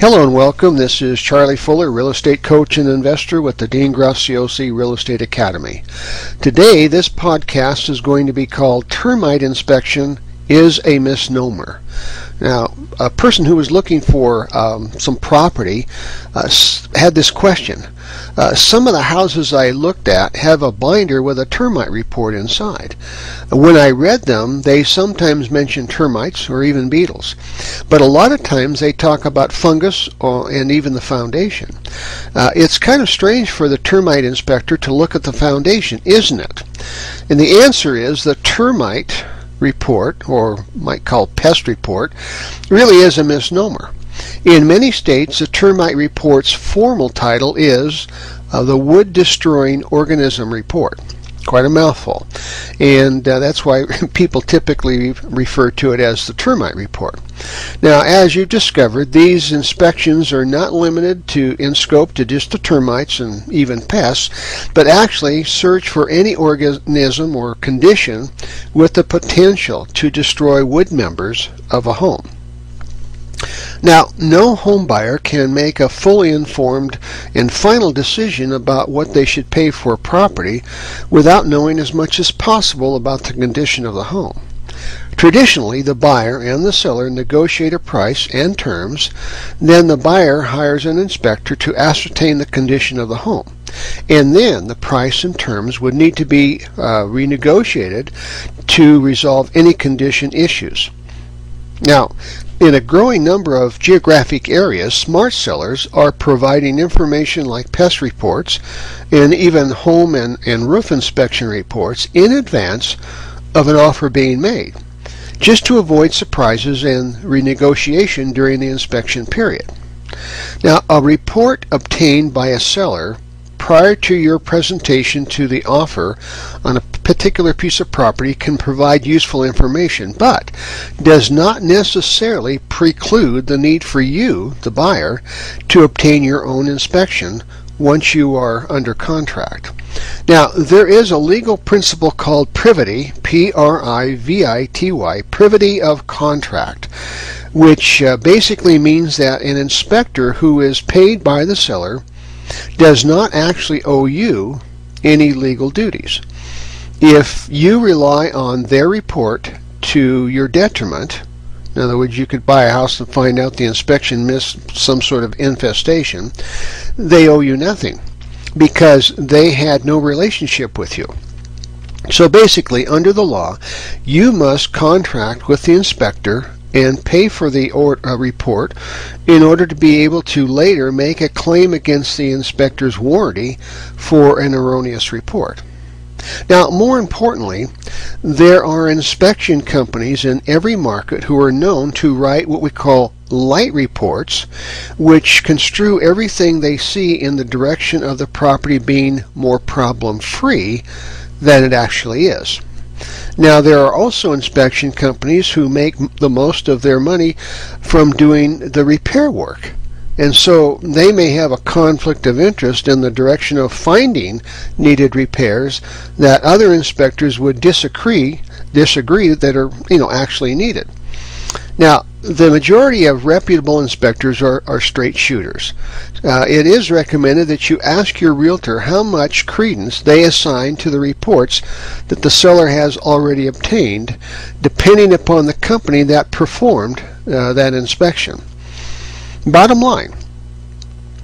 Hello and welcome. This is Charlie Fuller, real estate coach and investor with the Graziosi Real Estate Academy. Today, this podcast is going to be called Termite Inspection is a Misnomer. Now, a person who was looking for some property had this question. Some of the houses I looked at have a binder with a termite report inside. When I read them, they sometimes mention termites or even beetles, but a lot of times they talk about fungus and even the foundation. It's kind of strange for the termite inspector to look at the foundation, isn't it? And the answer is the termite report, or might call pest report, really is a misnomer. In many states, the termite report's formal title is the Wood Destroying Organism Report. Quite a mouthful. And that's why people typically refer to it as the termite report. Now, as you've discovered, these inspections are not limited in scope to just the termites and even pests, but actually search for any organism or condition with the potential to destroy wood members of a home. Now, no home buyer can make a fully informed and final decision about what they should pay for a property without knowing as much as possible about the condition of the home. Traditionally, the buyer and the seller negotiate a price and terms, then the buyer hires an inspector to ascertain the condition of the home, and then the price and terms would need to be renegotiated to resolve any condition issues. Now, in a growing number of geographic areas, smart sellers are providing information like pest reports and even home and roof inspection reports in advance of an offer being made, just to avoid surprises and renegotiation during the inspection period. Now, a report obtained by a seller prior to your presentation to the offer on a particular piece of property can provide useful information, but does not necessarily preclude the need for you, the buyer, to obtain your own inspection once you are under contract. Now, there is a legal principle called privity, P-R-I-V-I-T-Y, privity of contract, which basically means that an inspector who is paid by the seller does not actually owe you any legal duties. If you rely on their report to your detriment, in other words, you could buy a house and find out the inspection missed some sort of infestation, they owe you nothing because they had no relationship with you. So basically, under the law, you must contract with the inspector and pay for the report in order to be able to later make a claim against the inspector's warranty for an erroneous report. Now, more importantly, there are inspection companies in every market who are known to write what we call light reports, which construe everything they see in the direction of the property being more problem-free than it actually is. Now, there are also inspection companies who make the most of their money from doing the repair work. And so they may have a conflict of interest in the direction of finding needed repairs that other inspectors would disagree that are actually needed. Now, the majority of reputable inspectors are straight shooters. It is recommended that you ask your realtor how much credence they assign to the reports that the seller has already obtained, depending upon the company that performed that inspection. Bottom line,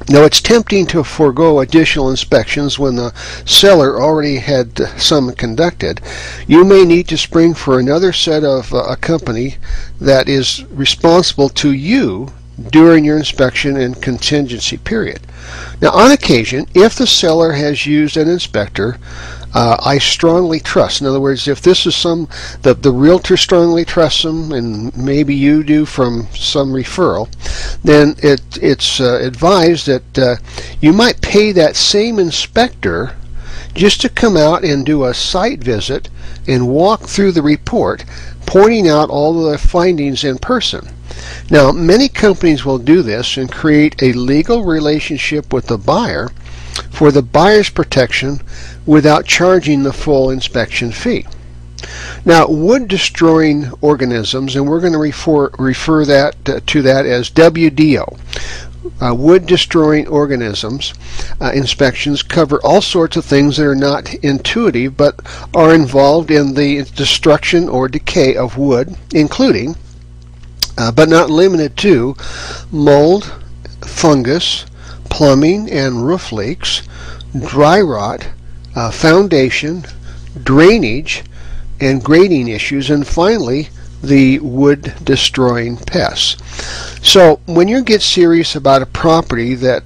now it's tempting to forego additional inspections when the seller already had some conducted. You may need to spring for another set of a company that is responsible to you during your inspection and contingency period. Now, on occasion, if the seller has used an inspector I strongly trust, in other words, if this is the realtor strongly trusts them, and maybe you do from some referral, then it's advised that you might pay that same inspector just to come out and do a site visit and walk through the report, pointing out all of the findings in person. Now, many companies will do this and create a legal relationship with the buyer for the buyer's protection without charging the full inspection fee. Now, wood-destroying organisms, and we're going to refer to that as WDO, wood-destroying organisms inspections cover all sorts of things that are not intuitive but are involved in the destruction or decay of wood, including, but not limited to, mold, fungus, plumbing and roof leaks, dry rot, foundation, drainage, and grading issues, and finally the wood destroying pests. So when you get serious about a property that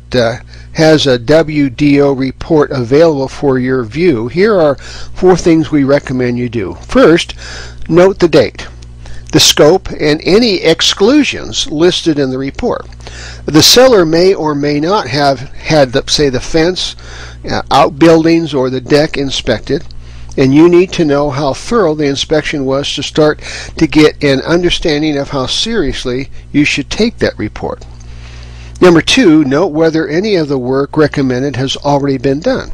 has a WDO report available for your view, here are 4 things we recommend you do. First, note the date, the scope, and any exclusions listed in the report. The seller may or may not have had, say, the fence, outbuildings, or the deck inspected, and you need to know how thorough the inspection was to start to get an understanding of how seriously you should take that report. Number 2, note whether any of the work recommended has already been done.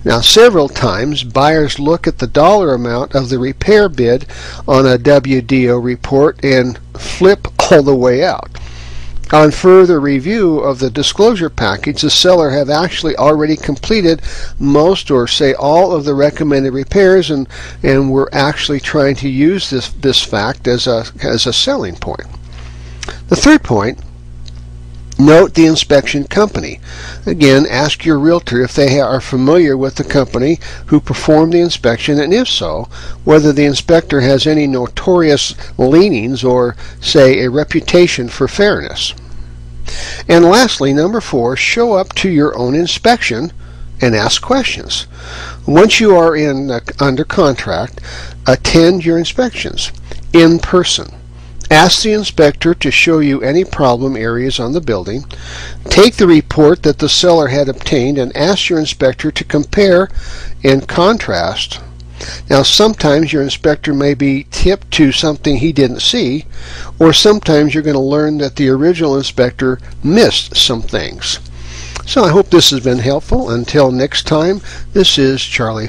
Now, several times buyers look at the dollar amount of the repair bid on a WDO report and flip all the way out. On further review of the disclosure package, the seller have actually already completed most or say all of the recommended repairs, and we're actually trying to use this fact as a selling point. The third point, note the inspection company. Again, ask your realtor if they are familiar with the company who performed the inspection, and if so, whether the inspector has any notorious leanings or, say, a reputation for fairness. And lastly, number 4, show up to your own inspection and ask questions. Once you are under contract, attend your inspections in person. Ask the inspector to show you any problem areas on the building. Take the report that the seller had obtained and ask your inspector to compare and contrast. Now, sometimes your inspector may be tipped to something he didn't see, or sometimes you're going to learn that the original inspector missed some things. So I hope this has been helpful. Until next time, this is Charlie